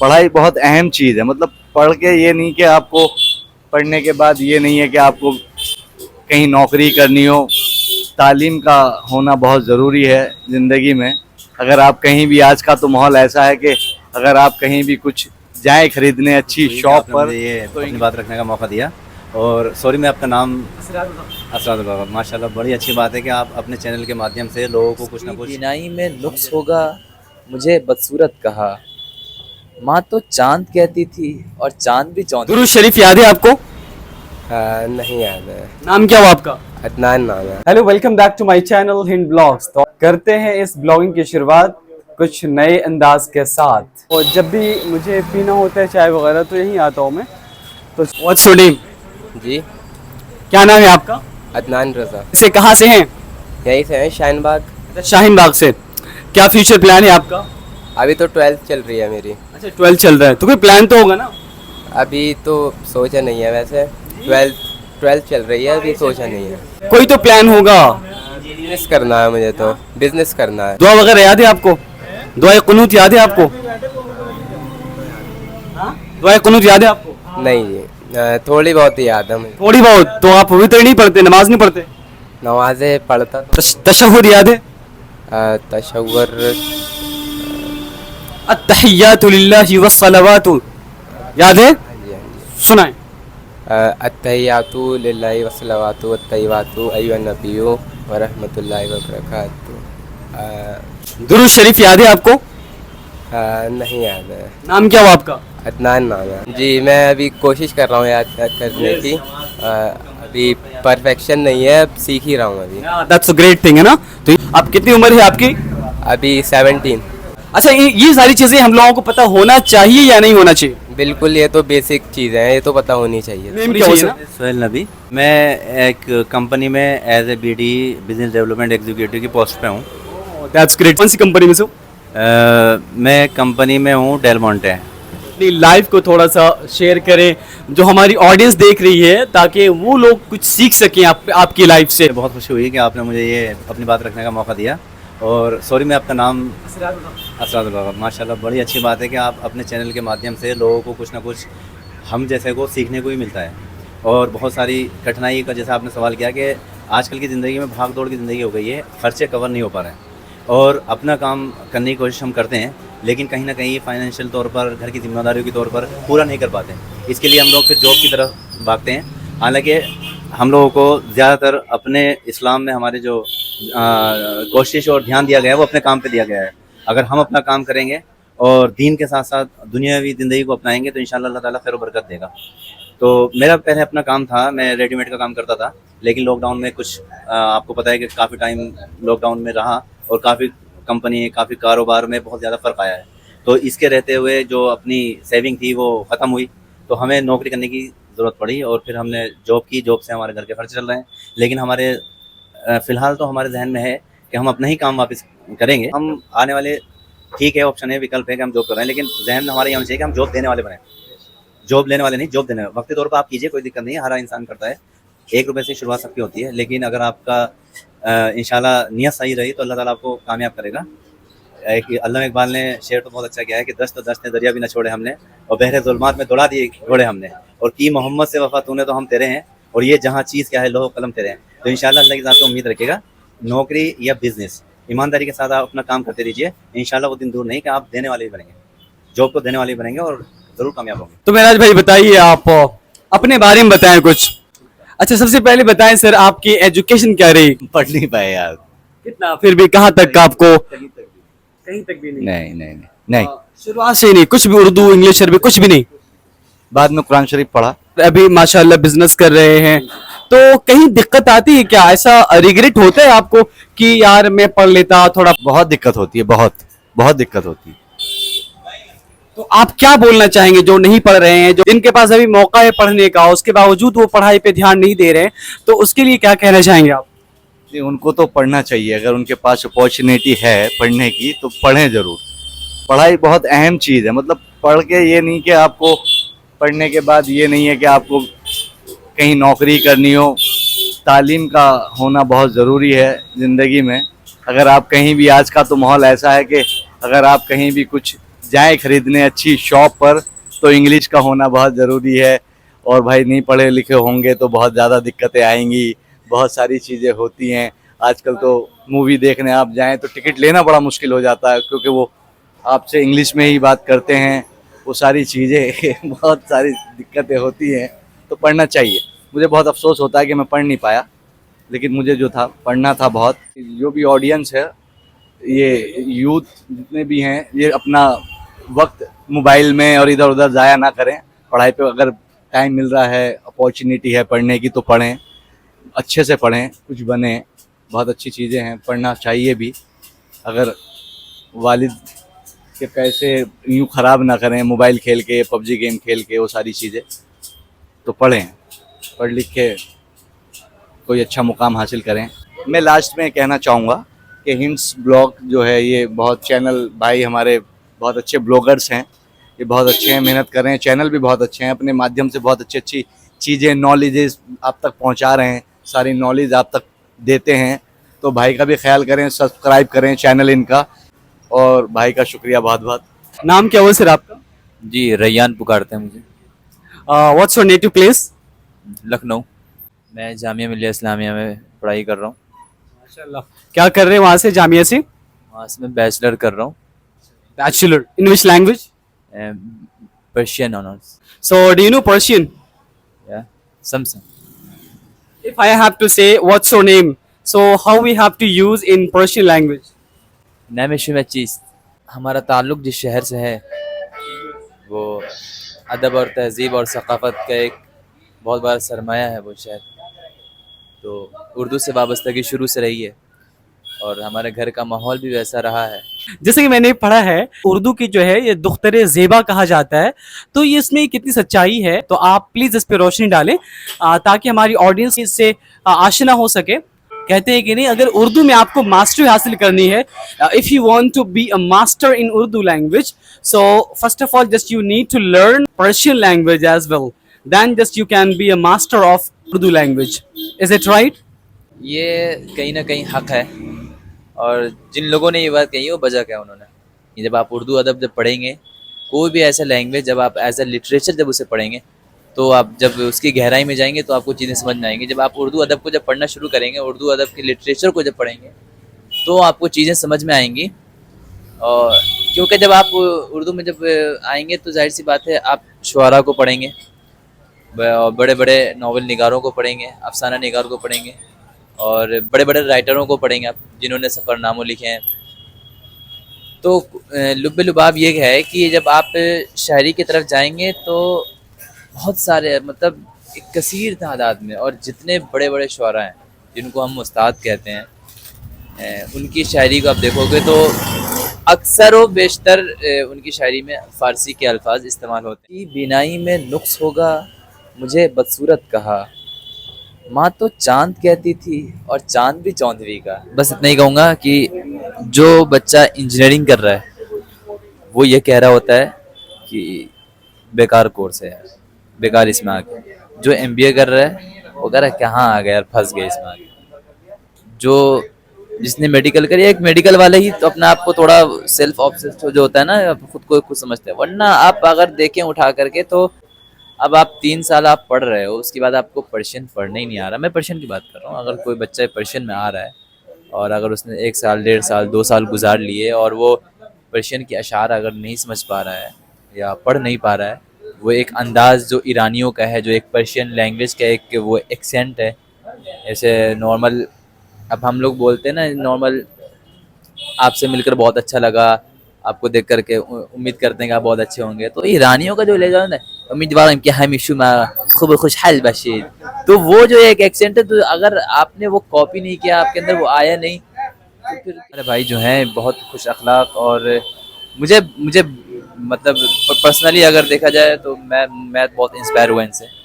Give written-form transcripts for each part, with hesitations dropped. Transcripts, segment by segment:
पढ़ाई बहुत अहम चीज़ है। मतलब पढ़ के ये नहीं कि आपको पढ़ने के बाद ये नहीं है कि आपको कहीं नौकरी करनी हो। तालीम का होना बहुत ज़रूरी है ज़िंदगी में। अगर आप कहीं भी, आज का तो माहौल ऐसा है कि अगर आप कहीं भी कुछ जाए खरीदने अच्छी हुई कि शॉप आपने पर मुझे ये तो अपनी बात रखने का मौका दिया। और सॉरी, मैं आपका नाम असराद बाबा। माशाल्लाह, बड़ी अच्छी बात है कि आप अपने चैनल के माध्यम से लोगों को कुछ ना कुछ। बिनाई में नुक्स होगा, मुझे बदसूरत कहा। माँ तो चांद कहती थी और चांद भी चौंध। दुरूद शरीफ याद है आपको? नहीं याद है। नाम क्या हुआ आपका? अदनान नाम है। Hello, welcome back to my channel Hind blogs. तो करते हैं इस ब्लॉगिंग की शुरुआत कुछ नए अंदाज के साथ। और जब भी मुझे पीना होता है चाय वगैरह तो यहीं आता हूँ मैं। तो व्हाट्स योर नेम? जी, क्या नाम है आपका? अदनान रजा। इसे कहाँ से हैं? यहीं से है, शाहीन बाग। शाहीन बाग से। क्या फ्यूचर प्लान है आपका? अभी तो 12th चल रही है मेरी। अच्छा, 12 चल रहा है तो कोई प्लान तो होगा ना? अभी तो सोचा नहीं है वैसे। 12th चल रही है, अभी सोचा नहीं है। कोई तो प्लान होगा। बिजनेस करना है मुझे, तो बिजनेस करना है। दुआ वगैरह याद है आपको? दुआ कुनूत याद है आपको? दुआ कुनूत याद है आपको? नहीं जी, थोड़ी बहुत ही याद है मुझे। थोड़ी बहुत। तो आप पवित्र नहीं पढ़ते, नमाज नहीं पढ़ते? नमाज़ें पढ़ता तो। तशहुद याद है? तशव्वुर। अत्तहियातु लिल्लाहि वस्सलावातु याद है? हाँ जी, हाँ जी। सुनाए। अत्तहियातु लिल्लाहि वस्सलावातु अत्तय्यिबातु अय्युहन नबिय्यु व रहमतुल्लाहि व बरकातुहू। दुरूद शरीफ याद है आपको? नहीं याद है। नाम क्या हुआ आपका? अदनान नाम है जी। मैं अभी कोशिश कर रहा हूँ याद करने की। अभी परफेक्शन नहीं है, अब सीख ही रहा हूँ अभी। दैट्स अ ग्रेट थिंग, है ना? तो आप कितनी उम्र है आपकी? अभी 17। अच्छा, ये सारी चीजें हम लोगों को पता होना चाहिए या नहीं होना चाहिए? बिल्कुल, ये तो बेसिक चीज़ें हैं, ये तो पता होनी चाहिए। नेम क्या होना? सोहेल नबी। मैं एक कंपनी में as a BD business development executive की पोस्ट पे हूँ। That's great. कौन सी कंपनी में से हो? मैं कंपनी में हूँ डेल मोंटे। अपनी लाइफ को थोड़ा सा शेयर करें, जो हमारी ऑडियंस देख रही है, ताकि वो लोग कुछ सीख सकें आपकी लाइफ से। बहुत खुशी हुई कि आपने मुझे ये अपनी बात रखने का मौका दिया। और सॉरी, मैं आपका नाम असराद बाबा। माशाल्लाह, बड़ी अच्छी बात है कि आप अपने चैनल के माध्यम से लोगों को कुछ ना कुछ हम जैसे को सीखने को ही मिलता है। और बहुत सारी कठिनाई का, जैसा आपने सवाल किया कि आजकल की ज़िंदगी में भाग दौड़ की ज़िंदगी हो गई है, ख़र्चे कवर नहीं हो पा रहे हैं और अपना काम करने की कोशिश हम करते हैं, लेकिन कहीं ना कहीं फाइनेंशियल तौर पर, घर की जिम्मेदारियों के तौर पर पूरा नहीं कर पाते। इसके लिए हम लोग फिर जॉब की तरफ भागते हैं। हालांकि हम लोगों को ज़्यादातर अपने इस्लाम में हमारे जो कोशिश और ध्यान दिया गया है वो अपने काम पे दिया गया है। अगर हम अपना काम करेंगे और दीन के साथ साथ दुनियावी ज़िंदगी को अपनाएंगे तो इंशाल्लाह अल्लाह ताला खैर व बरकत देगा। तो मेरा पहले अपना काम था, मैं रेडीमेड का काम करता था, लेकिन लॉकडाउन में कुछ आपको पता है कि काफ़ी टाइम लॉकडाउन में रहा और काफ़ी कंपनी, काफ़ी कारोबार में बहुत ज़्यादा फ़र्क आया है। तो इसके रहते हुए जो अपनी सेविंग थी वो ख़त्म हुई, तो हमें नौकरी करने की ज़रूरत पड़ी और फिर हमने जॉब की। जॉब से हमारे घर के खर्च चल रहे हैं, लेकिन हमारे फ़िलहाल तो हमारे जहन में है कि हम अपना ही काम वापस करेंगे। हम आने वाले, ठीक है, ऑप्शन है, विकल्प है कि हम जॉब कर रहे हैं, लेकिन जहन में हमारे ये होना चाहिए कि हम जॉब देने वाले बने। जॉब लेने वाले नहीं, जॉब देने वाले। वक्ती तौर पर आप कीजिए, कोई दिक्कत नहीं है, हर इंसान करता है। 1 रुपये से शुरुआत सबकी होती है, लेकिन अगर आपका इंशाल्लाह नियत सही रही तो अल्लाह ताला आपको कामयाब करेगा। अल्लामा इकबाल ने शेर तो बहुत अच्छा किया है कि दस्त दस्त ने दरिया भी न छोड़े हमने और बहरे ज़ुल्मात में दौड़ा दिए घोड़े हमने, और की मोहम्मद से वफा तूने तो हम तेरे हैं, और ये जहाँ चीज़ क्या है लोह कलम तेरे हैं। तो इंशाल्लाह अल्लाह की ज़ात से उम्मीद रखिएगा, नौकरी या बिजनेस ईमानदारी के साथ आप अपना काम करते रहिए। इंशाल्लाह वो दिन दूर नहीं कि आप देने वाले भी बनेंगे, जॉब को देने वाले भी बनेंगे और ज़रूर कामयाब होंगे। तो मेराज भाई बताइए, आप अपने बारे में बताएं कुछ। अच्छा, सबसे पहले बताएं सर, आपकी एजुकेशन क्या रही? पढ़ नहीं पाए यार। कितना, फिर भी कहाँ तक का आपको? कहीं तक भी नहीं। शुरुआत से ही नहीं, कुछ भी उर्दू इंग्लिश अरबी कुछ भी नहीं? बाद में कुरान शरीफ पढ़ा। अभी माशाल्लाह बिजनेस कर रहे हैं, तो कहीं दिक्कत आती है क्या? ऐसा रिग्रेट होता है आपको कि यार मैं पढ़ लेता थोड़ा? बहुत दिक्कत होती है, बहुत दिक्कत होती है। तो आप क्या बोलना चाहेंगे जो नहीं पढ़ रहे हैं, जो इनके पास अभी मौका है पढ़ने का, उसके बावजूद वो पढ़ाई पे ध्यान नहीं दे रहे हैं, तो उसके लिए क्या कहना चाहेंगे आप? उनको तो पढ़ना चाहिए। अगर उनके पास अपॉर्चुनिटी है पढ़ने की तो पढ़ें ज़रूर। पढ़ाई बहुत अहम चीज़ है। मतलब पढ़ के ये नहीं कि आपको पढ़ने के बाद ये नहीं है कि आपको कहीं नौकरी करनी हो। तालीम का होना बहुत ज़रूरी है ज़िंदगी में। अगर आप कहीं भी, आज का तो माहौल ऐसा है कि अगर आप कहीं भी कुछ जाएं खरीदने अच्छी शॉप पर तो इंग्लिश का होना बहुत ज़रूरी है। और भाई नहीं पढ़े लिखे होंगे तो बहुत ज़्यादा दिक्कतें आएंगी, बहुत सारी चीज़ें होती हैं। आजकल तो मूवी देखने आप जाएं तो टिकट लेना बड़ा मुश्किल हो जाता है, क्योंकि वो आपसे इंग्लिश में ही बात करते हैं। वो सारी चीज़ें बहुत सारी दिक्कतें होती हैं, तो पढ़ना चाहिए। मुझे बहुत अफसोस होता है कि मैं पढ़ नहीं पाया, लेकिन मुझे जो था पढ़ना था बहुत। जो भी ऑडियंस है, ये यूथ जितने भी हैं, ये अपना वक्त मोबाइल में और इधर उधर ज़ाया ना करें। पढ़ाई पे अगर टाइम मिल रहा है, अपॉर्चुनिटी है पढ़ने की, तो पढ़ें, अच्छे से पढ़ें, कुछ बने। बहुत अच्छी चीज़ें हैं, पढ़ना चाहिए भी। अगर वालिद के पैसे यूँ ख़राब ना करें मोबाइल खेल के, पबजी गेम खेल के, वो सारी चीज़ें, तो पढ़ें, पढ़ लिख के कोई अच्छा मुकाम हासिल करें। मैं लास्ट में कहना चाहूँगा कि हिंट्स ब्लॉग जो है, ये बहुत चैनल भाई हमारे बहुत अच्छे ब्लॉगर्स हैं, ये बहुत अच्छे हैं, मेहनत कर रहे हैं, चैनल भी बहुत अच्छे हैं, अपने माध्यम से बहुत अच्छी अच्छी चीज़ें, नॉलेजेस आप तक पहुंचा रहे हैं, सारी नॉलेज आप तक देते हैं। तो भाई का भी ख्याल करें, सब्सक्राइब करें चैनल इनका, और भाई का शुक्रिया बहुत बहुत। नाम क्या हुआ सर आपका? जी रैयान पुकारते हैं मुझे। What's your native place? Lucknow. मैं जामिया मिलिया इस्लामिया में पढ़ाई कर रहा हूँ। माशाल्लाह। क्या कर रहे हैं वहाँ से, जामिया से? वहाँ से मैं बैचलर कर रहा हूँ, bachelor in which language? Persian honours. So do you know Persian? या समसम। If I have to say what's your name, so how we have to use in Persian language? Naimish में चीज़। हमारा ताल्लुक़ जिस शहर से है वो अदब और तहज़ीब और सक़ाफ़त का एक बहुत बड़ा सरमाया है वो शहर। तो उर्दू से वाबस्तगी शुरू से रही है और हमारे घर का माहौल भी वैसा रहा है। जैसे कि मैंने पढ़ा है, उर्दू की जो है ये दुख्तरे ज़ेबा कहा जाता है, तो ये इसमें कितनी सच्चाई है, तो आप प्लीज़ इस पे रोशनी डालें ताकि हमारी ऑडियंस इससे आशना हो सके। कहते हैं कि नहीं, अगर उर्दू में आपको मास्टरी हासिल करनी है, if you want to be a master in Urdu language, so first of all just you need to learn Persian language as well, then just you can be a master of Urdu language. Is it right? ये कहीं ना कहीं हक है, और जिन लोगों ने ये बात कही है वो बजा क्या उन्होंने कि जब आप उर्दू अदब जब पढ़ेंगे, कोई भी ऐसा लैंग्वेज जब आप एज ए लिटरेचर जब उसे पढ़ेंगे, तो आप जब उसकी गहराई में जाएंगे तो आपको चीज़ें समझ में आएंगी। जब आप उर्दू अदब को जब पढ़ना शुरू करेंगे, उर्दू अदब के लिटरेचर को जब पढ़ेंगे, तो आपको चीज़ें समझ में आएंगी। और क्योंकि जब आप उर्दू में जब आएंगे तो जाहिर सी बात है आप शुआरा को पढ़ेंगे, बड़े बड़े नावल निगारों को पढ़ेंगे, अफसाना निगार को पढ़ेंगे, और बड़े बड़े राइटरों को पढ़ेंगे आप, जिन्होंने सफ़रनामों लिखे हैं। तो लुब्बे लुबाब ये है कि जब आप शायरी की तरफ जाएंगे तो बहुत सारे, मतलब एक कसीर तादाद में, और जितने बड़े बड़े शुआरा हैं जिनको हम उस्ताद कहते हैं, उनकी शायरी को आप देखोगे तो अक्सर व बेशतर उनकी शायरी में फ़ारसी के अल्फाज इस्तेमाल होते हैं। बिनाई में नुक्स होगा मुझे बदसूरत कहा, माँ तो चांद कहती थी और चांद भी चौंधरी का। बस इतना ही कहूँगा कि जो बच्चा इंजीनियरिंग कर रहा है वो ये कह रहा होता है कि बेकार कोर्स है, बेकार इसमें आ गया। जो MBA कर रहा है वो कह रहा है कहाँ आ गया यार, फंस गया इसमें आ गया। जो जिसने मेडिकल करी, एक मेडिकल वाले ही तो अपने आप को थोड़ा सेल्फ ऑब्सेस्ड जो होता है ना, खुद को खुद समझते हैं। वरना आप अगर देखें उठा करके तो अब आप 3 साल आप पढ़ रहे हो, उसके बाद आपको पर्शियन पढ़ने ही नहीं आ रहा। मैं पर्शियन की बात कर रहा हूँ। अगर कोई बच्चा पर्शियन में आ रहा है और अगर उसने 1 साल, 1.5 साल, 2 साल गुजार लिए और वो पर्शियन के अशार अगर नहीं समझ पा रहा है या पढ़ नहीं पा रहा है, वो एक अंदाज़ जो ईरानियों का है, जो एक पर्शियन लैंग्वेज का एक वो एक्सेंट है, ऐसे नॉर्मल अब हम लोग बोलते हैं ना, नॉर्मल आपसे मिलकर बहुत अच्छा लगा, आपको देख करके उम्मीद करते हैं कि आप बहुत अच्छे होंगे। तो ईरानियों का जो ले जाओ ना, उम्मीदवार कि हमेशा खूब खुशहाल बशीर, तो वो जो एक एक्सेंट है, तो अगर आपने वो कॉपी नहीं किया, आपके अंदर वो आया नहीं, तो फिर मेरे भाई जो हैं बहुत खुश अखलाक, और मुझे मुझे मतलब पर्सनली अगर देखा जाए तो मैं बहुत इंस्पायर हुआ इनसे।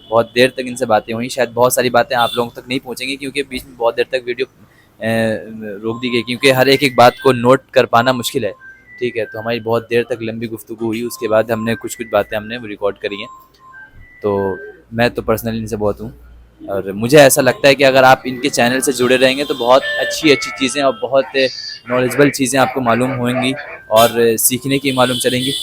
बहुत देर तक इनसे बातें हुई, शायद बहुत सारी बातें आप लोगों तक नहीं पहुंचेंगी क्योंकि बीच में बहुत देर तक वीडियो रोक दी गई, क्योंकि हर एक बात को नोट कर पाना मुश्किल है। ठीक है, तो हमारी बहुत देर तक लंबी गुफ्तगू हुई, उसके बाद हमने कुछ बातें हमने रिकॉर्ड करी हैं। तो मैं तो पर्सनली इनसे बहुत हूँ और मुझे ऐसा लगता है कि अगर आप इनके चैनल से जुड़े रहेंगे तो बहुत अच्छी अच्छी चीज़ें और बहुत नॉलेजेबल चीज़ें आपको मालूम होंगी और सीखने की मालूम चलेंगी।